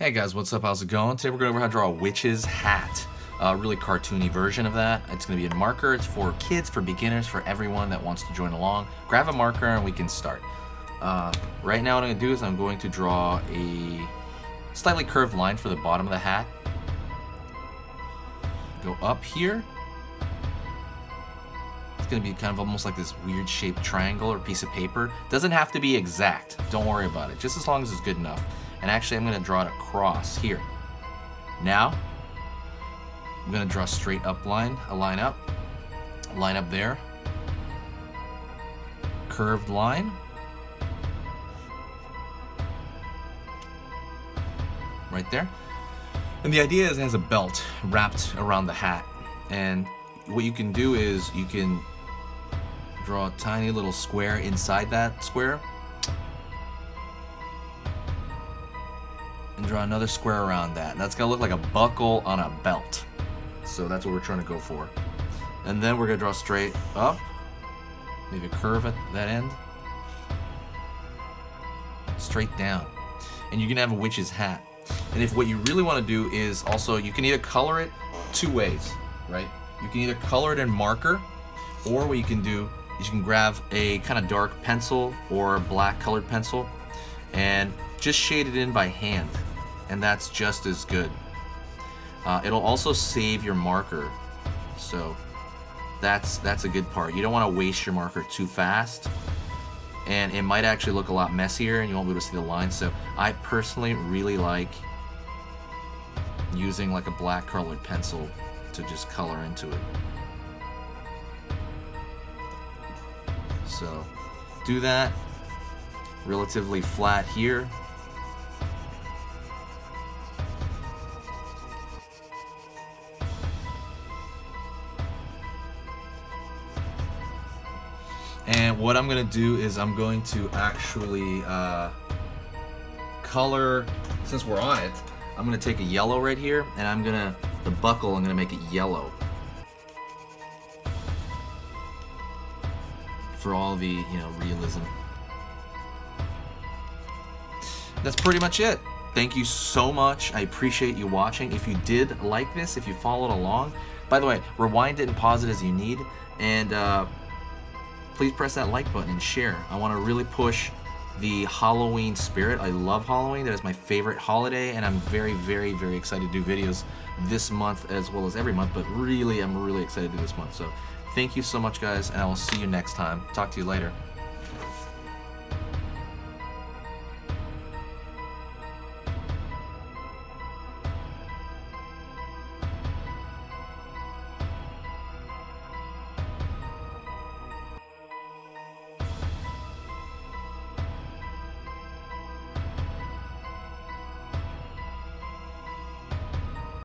Hey guys, what's up? How's it going? Today we're going to draw a witch's hat. A really cartoony version of that. It's going to be a marker. It's for kids, for beginners, for everyone that wants to join along. Grab a marker and we can start. Right now what I'm going to do is I'm going to draw a slightly curved line for the bottom of the hat. Go up here. It's going to be kind of almost like this weird shaped triangle or piece of paper. Doesn't have to be exact. Don't worry about it. Just as long as it's good enough. And actually I'm going to draw it across here. Now I'm going to draw a straight up line, a line up there, curved line, right there. And the idea is it has a belt wrapped around the hat, and what you can do is you can draw a tiny little square inside that square and draw another square around that. And that's gonna look like a buckle on a belt. So that's what we're trying to go for. And then we're gonna draw straight up, maybe a curve at that end, straight down. And you're gonna have a witch's hat. And if what you really want to do is also, you can either color it two ways, right? You can either color it in marker, or what you can do is you can grab a kind of dark pencil or a black colored pencil and just shade it in by hand, and that's just as good. It'll also save your marker, so that's a good part. You don't want to waste your marker too fast, and it might actually look a lot messier and you won't be able to see the lines. So I personally really like using like a black colored pencil to just color into it. So do that relatively flat here. And what I'm going to do is I'm going to actually color, since we're on it, I'm going to take a yellow right here, and the buckle, I'm going to make it yellow. For all the, realism. That's pretty much it. Thank you so much. I appreciate you watching. If you did like this, if you followed along, by the way, rewind it and pause it as you need, and please press that like button and share. I want to really push the Halloween spirit. I love Halloween. That is my favorite holiday, and I'm very, very, very excited to do videos this month as well as every month, but really, I'm really excited to do this month. So thank you so much, guys, and I will see you next time. Talk to you later.